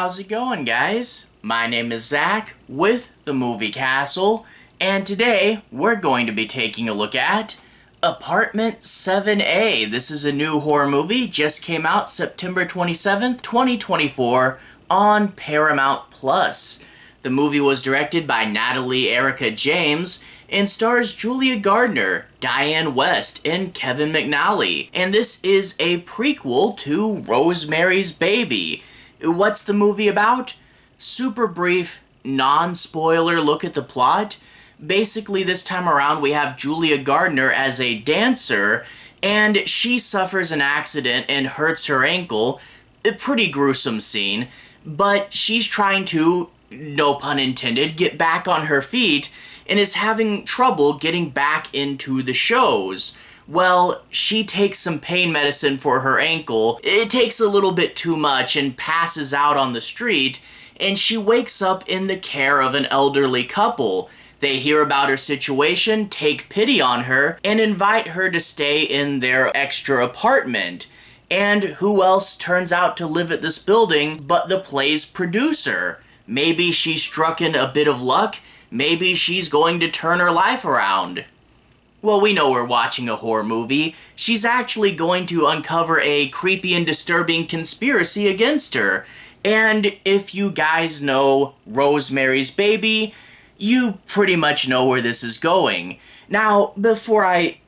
How's it going, guys? My name is Zach with the Movie Castle, and today we're going to be taking a look at Apartment 7A. This is a new horror movie, just came out September 27th, 2024 on Paramount Plus. The movie was directed by Natalie Erika James and stars Julia Garner, Dianne West, and Kevin McNally. And this is a prequel to Rosemary's Baby. What's the movie about? Super brief, non-spoiler look at the plot. Basically, this time around we have Julia Garner as a dancer, and she suffers an accident and hurts her ankle. A pretty gruesome scene, but she's trying to, no pun intended, get back on her feet and is having trouble getting back into the shows. Well, she takes some pain medicine for her ankle. It takes a little bit too much and passes out on the street, and she wakes up in the care of an elderly couple. They hear about her situation, take pity on her, and invite her to stay in their extra apartment. And who else turns out to live at this building but the play's producer? Maybe she's struck in a bit of luck. Maybe she's going to turn her life around. Well, we know we're watching a horror movie. She's actually going to uncover a creepy and disturbing conspiracy against her. And if you guys know Rosemary's Baby, you pretty much know where this is going. Now, before I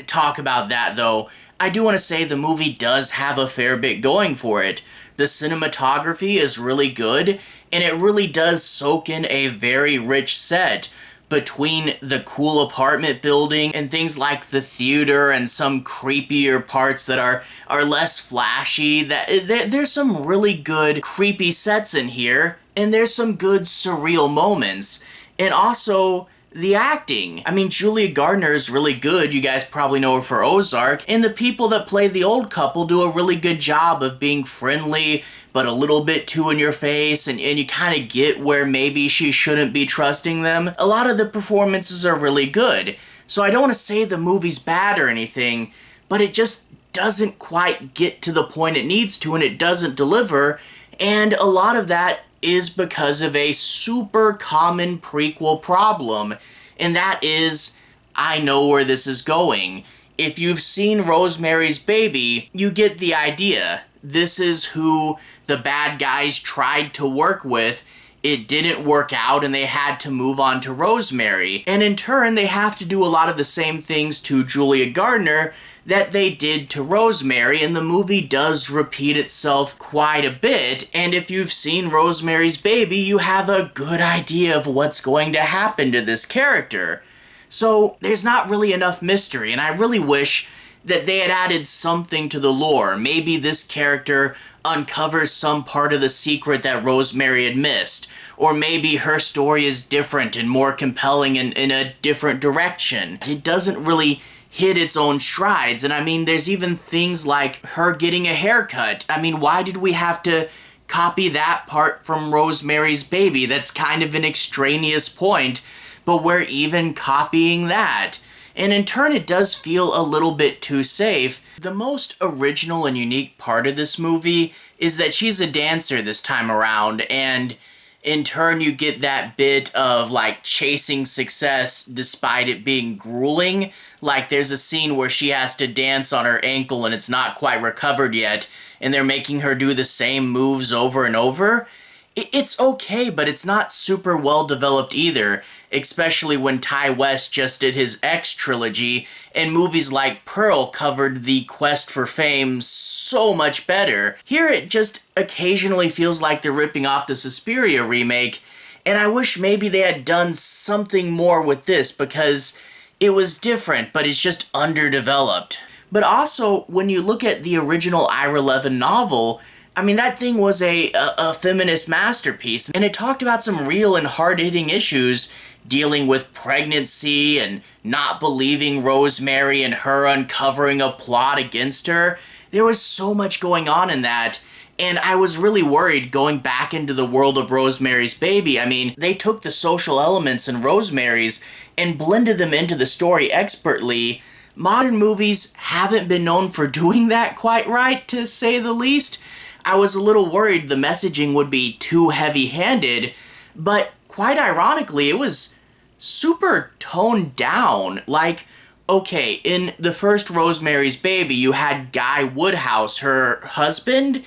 talk about that though, I do want to say the movie does have a fair bit going for it. The cinematography is really good, and it really does soak in a very rich set between the cool apartment building and things like the theater and some creepier parts that are less flashy. There's some really good creepy sets in here, and there's some good surreal moments. And also, the acting. I mean, Julia Garner is really good. You guys probably know her for Ozark. And the people that play the old couple do a really good job of being friendly, but a little bit too in your face, and you kind of get where maybe she shouldn't be trusting them. A lot of the performances are really good. So I don't want to say the movie's bad or anything, but it just doesn't quite get to the point it needs to, and it doesn't deliver. And a lot of that is because of a super common prequel problem, and that is, I know where this is going. If you've seen Rosemary's Baby, you get the idea. This is who the bad guys tried to work with. It didn't work out, and they had to move on to Rosemary. And in turn, they have to do a lot of the same things to Julia Garner that they did to Rosemary, and the movie does repeat itself quite a bit. And if you've seen Rosemary's Baby, you have a good idea of what's going to happen to this character. So there's not really enough mystery, and I really wish that they had added something to the lore. Maybe this character uncovers some part of the secret that Rosemary had missed, or maybe her story is different and more compelling in a different direction. It doesn't really hit its own strides, and I mean, there's even things like her getting a haircut. I mean, why did we have to copy that part from Rosemary's Baby? That's kind of an extraneous point, but we're even copying that. And in turn, it does feel a little bit too safe. The most original and unique part of this movie is that she's a dancer this time around, and in turn, you get that bit of, like, chasing success despite it being grueling. Like, there's a scene where she has to dance on her ankle and it's not quite recovered yet, and they're making her do the same moves over and over. It's okay, but it's not super well developed either, especially when Ty West just did his X trilogy, and movies like Pearl covered the quest for fame so much better. Here it just occasionally feels like they're ripping off the Suspiria remake, and I wish maybe they had done something more with this, because it was different, but it's just underdeveloped. But also, when you look at the original Ira Levin novel, I mean, that thing was a feminist masterpiece, and it talked about some real and hard-hitting issues dealing with pregnancy and not believing Rosemary and her uncovering a plot against her. There was so much going on in that, and I was really worried going back into the world of Rosemary's Baby. I mean, they took the social elements in Rosemary's and blended them into the story expertly. Modern movies haven't been known for doing that quite right, to say the least. I was a little worried the messaging would be too heavy-handed, but quite ironically, it was super toned down. Like, okay, in the first Rosemary's Baby, you had Guy Woodhouse, her husband,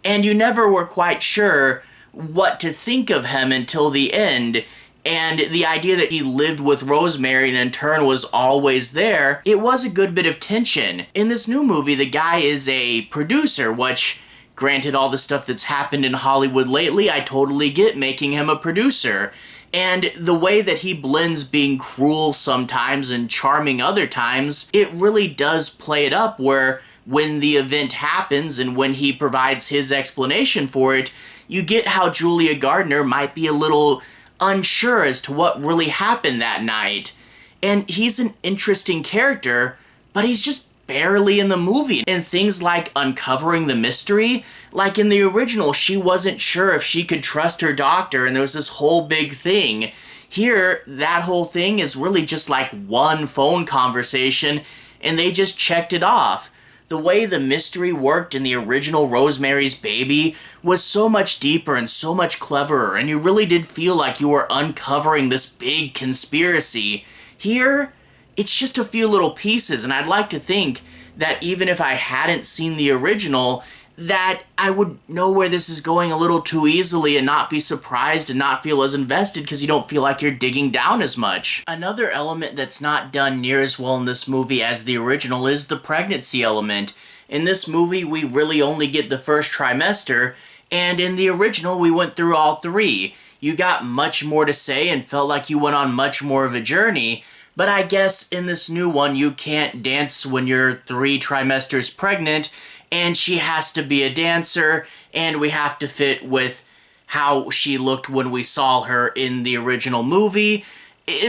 and you never were quite sure what to think of him until the end. And the idea that he lived with Rosemary and in turn was always there, it was a good bit of tension. In this new movie, the guy is a producer, which, granted all the stuff that's happened in Hollywood lately, I totally get making him a producer. And the way that he blends being cruel sometimes and charming other times, it really does play it up where when the event happens and when he provides his explanation for it, you get how Julia Garner might be a little unsure as to what really happened that night. And he's an interesting character, but he's just barely in the movie. And things like uncovering the mystery, like in the original, she wasn't sure if she could trust her doctor, and there was this whole big thing. Here, that whole thing is really just like one phone conversation, and they just checked it off. The way the mystery worked in the original Rosemary's Baby was so much deeper and so much cleverer, and you really did feel like you were uncovering this big conspiracy. Here, it's just a few little pieces, and I'd like to think that even if I hadn't seen the original, that I would know where this is going a little too easily and not be surprised and not feel as invested because you don't feel like you're digging down as much. Another element that's not done near as well in this movie as the original is the pregnancy element. In this movie, we really only get the first trimester, and in the original, we went through all three. You got much more to say and felt like you went on much more of a journey, but I guess in this new one, you can't dance when you're 3 trimesters pregnant, and she has to be a dancer, and we have to fit with how she looked when we saw her in the original movie.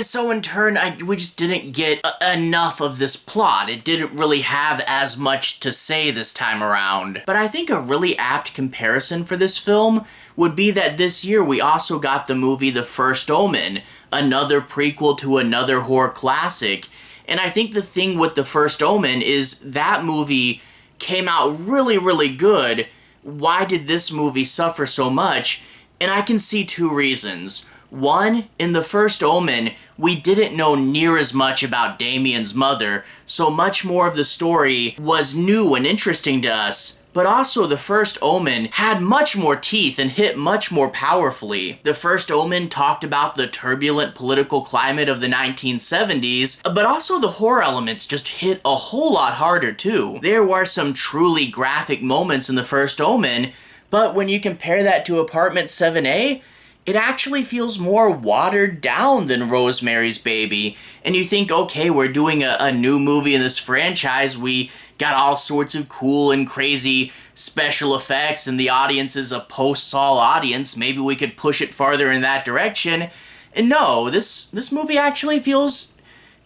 So in turn, we just didn't get enough of this plot. It didn't really have as much to say this time around. But I think a really apt comparison for this film would be that this year we also got the movie The First Omen, another prequel to another horror classic. And I think the thing with The First Omen is that movie came out really, really good. Why did this movie suffer so much? And I can see 2 reasons. One, in The First Omen, we didn't know near as much about Damien's mother, so much more of the story was new and interesting to us. But also, The First Omen had much more teeth and hit much more powerfully. The First Omen talked about the turbulent political climate of the 1970s, but also the horror elements just hit a whole lot harder too. There were some truly graphic moments in The First Omen, but when you compare that to Apartment 7A, it actually feels more watered down than Rosemary's Baby. And you think, okay, we're doing a new movie in this franchise, we got all sorts of cool and crazy special effects, and the audience is a post-Saw audience, maybe we could push it farther in that direction. And no, this movie actually feels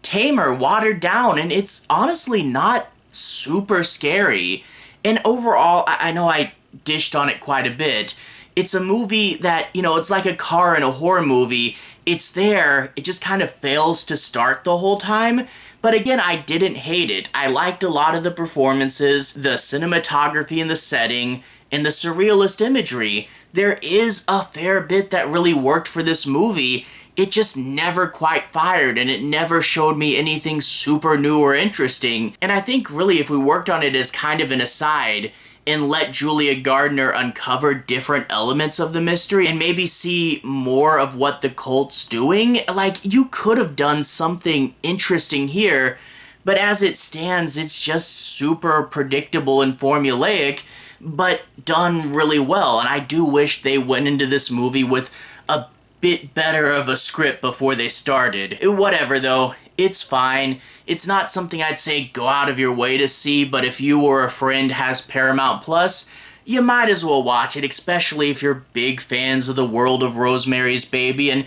tamer, watered down, and it's honestly not super scary. And overall, I know I dished on it quite a bit. It's a movie that, it's like a car in a horror movie. It's there, it just kind of fails to start the whole time. But again, I didn't hate it. I liked a lot of the performances, the cinematography and the setting, and the surrealist imagery. There is a fair bit that really worked for this movie. It just never quite fired, and it never showed me anything super new or interesting. And I think really if we worked on it as kind of an aside, and let Julia Garner uncover different elements of the mystery and maybe see more of what the cult's doing, like, you could have done something interesting here, but as it stands, it's just super predictable and formulaic, but done really well. And I do wish they went into this movie with a bit better of a script before they started. Whatever though, it's fine. It's not something I'd say go out of your way to see, but if you or a friend has Paramount Plus, you might as well watch it, especially if you're big fans of the world of Rosemary's Baby and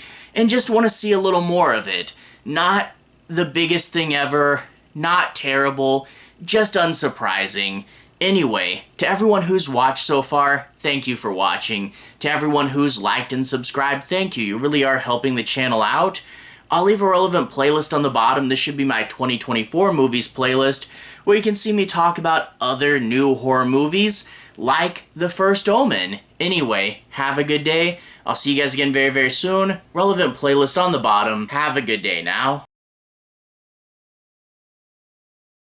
just want to see a little more of it. Not the biggest thing ever, not terrible, just unsurprising. Anyway, to everyone who's watched so far, thank you for watching. To everyone who's liked and subscribed, thank you. You really are helping the channel out. I'll leave a relevant playlist on the bottom. This should be my 2024 movies playlist, where you can see me talk about other new horror movies. like The First Omen. Anyway, have a good day. I'll see you guys again very, very soon. Relevant playlist on the bottom. Have a good day now.